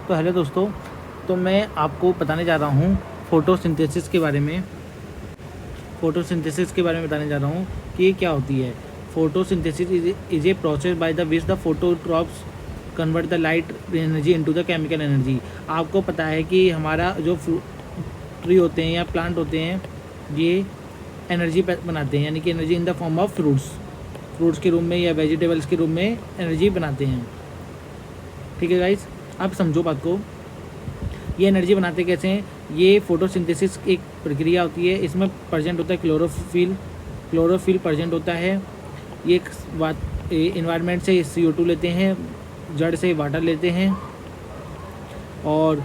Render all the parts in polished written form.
तो हेलो दोस्तों, तो मैं आपको बताने जा रहा हूँ फ़ोटोसिंथेसिस के बारे में। फ़ोटोसिंथेसिस के बारे में बताने जा रहा हूँ कि ये क्या होती है। Photosynthesis is a process by the which the फोटोट्रॉप्स convert the light energy into the chemical energy. आपको पता है कि हमारा जो ट्री होते हैं या प्लांट होते हैं, ये एनर्जी बनाते हैं, यानी कि energy in the form of fruits के रूप में या वेजिटेबल्स के रूप में एनर्जी बनाते हैं। ठीक है गाइस, आप समझो बात को। ये एनर्जी बनाते कैसे हैं? ये फोटोसिंथेसिस एक प्रक्रिया होती है, इसमें प्रेजेंट होता है क्लोरोफिल प्रेजेंट होता है। ये इन्वायरमेंट से CO2 लेते हैं, जड़ से वाटर लेते हैं, और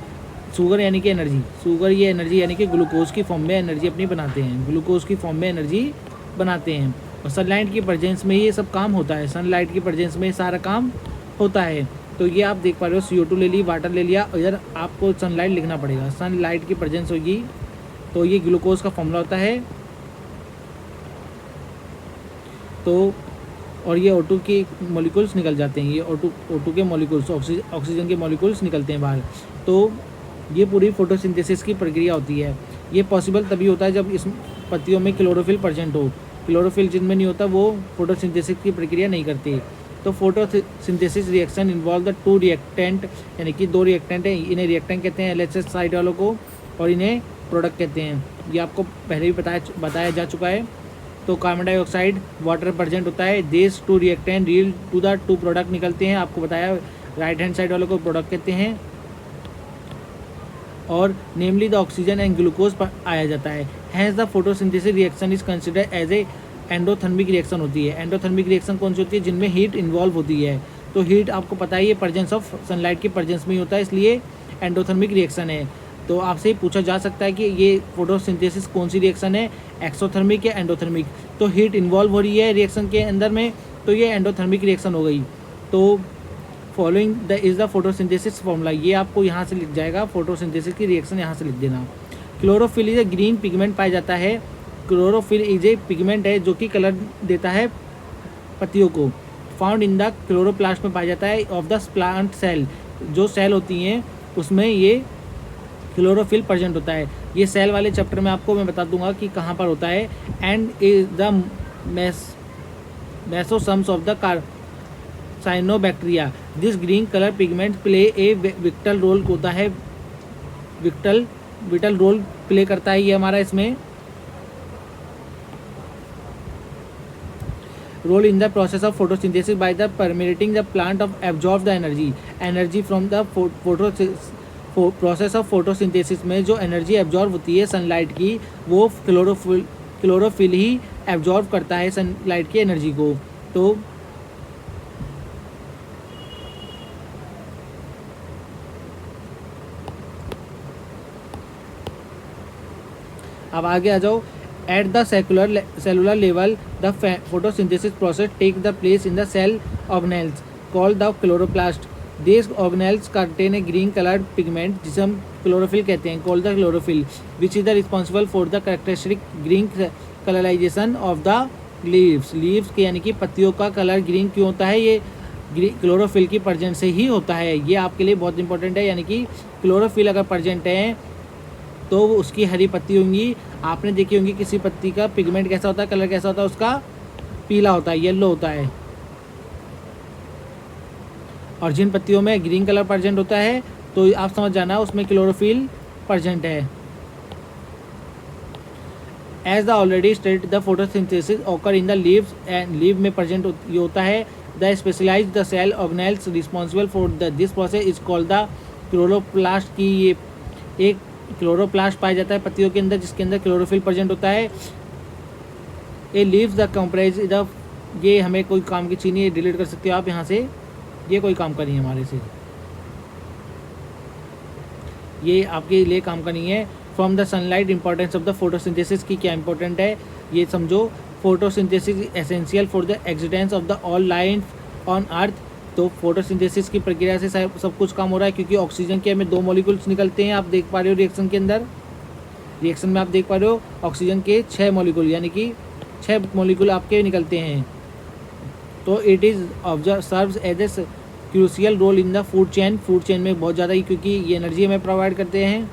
शुगर यानी कि ये एनर्जी यानी कि ग्लूकोज की फॉर्म में एनर्जी अपनी बनाते हैं। और सनलाइट की प्रेजेंस में ये सब काम होता है, सनलाइट की प्रेजेंस में सारा काम होता है। तो ये आप देख पा रहे हो, CO2 ले ली, वाटर ले लिया, और इधर आपको सनलाइट लिखना पड़ेगा। सनलाइट की प्रेजेंस होगी तो ये ग्लूकोज का फॉर्मूला होता है। तो और ये O2 के मॉलिक्यूल्स निकल जाते हैं, ये O2 के मॉलिक्यूल्स, ऑक्सीजन के मॉलिक्यूल्स निकलते हैं बाहर। तो ये पूरी फोटोसिंथेसिस की प्रक्रिया होती है। ये पॉसिबल तभी होता है जब इस पत्तियों में क्लोरोफिल प्रेजेंट हो। क्लोरोफिल जिनमें नहीं होता वो फोटोसिंथेसिस की प्रक्रिया नहीं करती। तो photosynthesis reaction involve the two reactant, यानी कि दो रिएक्टेंट हैं। इन्हें रिएक्टेंट कहते हैं LHS साइड वालों को, और इन्हें प्रोडक्ट कहते हैं। ये आपको पहले भी बताया जा चुका है। तो कार्बन डाइऑक्साइड, वाटर प्रेजेंट होता है, this two reactant lead to the two product निकलते हैं। आपको बताया राइट हैंड साइड वालों को प्रोडक्ट कहते हैं, और namely the oxygen and glucose पर आया जाता है। Hence the photosynthesis reaction is considered as a endothermic reaction होती है। एंडोथर्मिक रिएक्शन कौन सी होती है? जिनमें हीट इन्वॉल्व होती है। तो हीट आपको पता है ये प्रेजेंस ऑफ सनलाइट की प्रेजेंस में ही होता है, इसलिए एंडोथर्मिक रिएक्शन है। तो आपसे पूछा जा सकता है कि ये फोटोसिंथेसिस कौन सी रिएक्शन है, एक्सोथर्मिक या एंडोथर्मिक। तो हीट इन्वॉल्व हो रही है रिएक्शन के अंदर में, तो ये एंडोथर्मिक रिएक्शन हो गई। तो following the is the photosynthesis formula, ये आपको यहाँ से लिख जाएगा, फोटोसिंथेसिस की रिएक्शन यहाँ से लिख देना। Chlorophyll is a green pigment पाया जाता है। क्लोरोफिल इज ए पिगमेंट है जो कि कलर देता है पत्तियों को। फाउंड इन द क्लोरोप्लास्ट में पाया जाता है ऑफ द प्लांट सेल। जो सेल होती हैं उसमें ये क्लोरोफिल प्रेजेंट होता है। ये सेल वाले चैप्टर में आपको मैं बता दूंगा कि कहाँ पर होता है। And is the mesosomes of the cyanobacteria. This green colour pigment play a vital role होता है, विटल रोल प्ले करता है ये हमारा इसमें role in the process of photosynthesis by the permitting the plant of absorb the energy from the process of photosynthesis में जो energy absorb होती है सनलाइट की, वो क्लोरोफिल ही एब्जॉर्ब करता है सनलाइट की एनर्जी को। तो अब आगे आ जाओ। At the cellular level the photosynthesis process take the place in the cell organelles called the chloroplast. This organelles contain a green coloured pigment जिसे हम क्लोरोफिल कहते हैं, called the chlorophyll, which is the responsible for the characteristic green colourisation of the leaves के, यानी कि पत्तियों का colour green क्यों होता है? ये क्लोरोफिल की प्रेजेंट से ही होता है। ये आपके लिए बहुत इंपॉर्टेंट है, यानी कि क्लोरोफिल अगर प्रेजेंट है तो उसकी हरी पत्ती होंगी। आपने देखी होंगी किसी पत्ती का पिगमेंट कैसा होता है, कलर कैसा होता है उसका? पीला होता है, येलो होता है। और जिन पत्तियों में ग्रीन कलर प्रेजेंट होता है तो आप समझ जाना उसमें क्लोरोफिल प्रेजेंट है। As the already state the photosynthesis occur in the leaves, and leave में प्रेजेंट ये होता है। The specialise the cell organelles responsible for this process is called the chloroplast. की ये एक क्लोरोप्लास्ट पाया जाता है पत्तियों के अंदर जिसके अंदर क्लोरोफिल प्रेजेंट होता है। ये लीव्स द कंप्राइज द, ये हमें कोई काम की चीज़ नहीं है, डिलीट कर सकते हो आप यहाँ से, ये कोई काम का नहीं है हमारे से, ये आपके लिए काम का नहीं है। From the sunlight importance of the photosynthesis की क्या इंपॉर्टेंट है ये समझो। Photosynthesis essential for the existence of the all life on earth. तो फोटोसिंथेसिस की प्रक्रिया से सब कुछ काम हो रहा है, क्योंकि ऑक्सीजन के हमें 2 मॉलिक्यूल्स निकलते हैं। आप देख पा रहे हो रिएक्शन के अंदर, रिएक्शन में आप देख पा रहे हो ऑक्सीजन के 6 मॉलिक्यूल, यानी कि 6 मॉलिक्यूल आपके निकलते हैं। तो it is observe serves as a crucial role in the food chain में बहुत ज़्यादा ही, क्योंकि ये एनर्जी हमें प्रोवाइड करते हैं।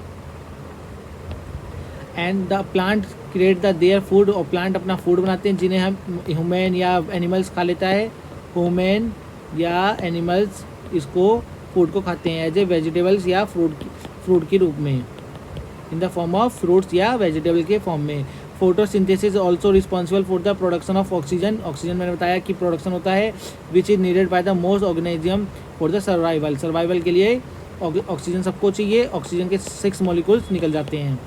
And the plant create the their food, और प्लांट अपना फूड बनाते हैं जिन्हें हम ह्यूमन या एनिमल्स खा लेता है। ह्यूमन या एनिमल्स इसको फूड को खाते हैं एज ए वेजिटेबल्स या फ्रूट के रूप में, in the form of fruits या वेजिटेबल के फॉर्म में। Photosynthesis also responsible for the production of oxygen, oxygen मैंने बताया कि प्रोडक्शन होता है which is needed by the most organism for the survival, survival के लिए ऑक्सीजन सबको चाहिए। ऑक्सीजन के 6 मॉलिक्यूल्स निकल जाते हैं।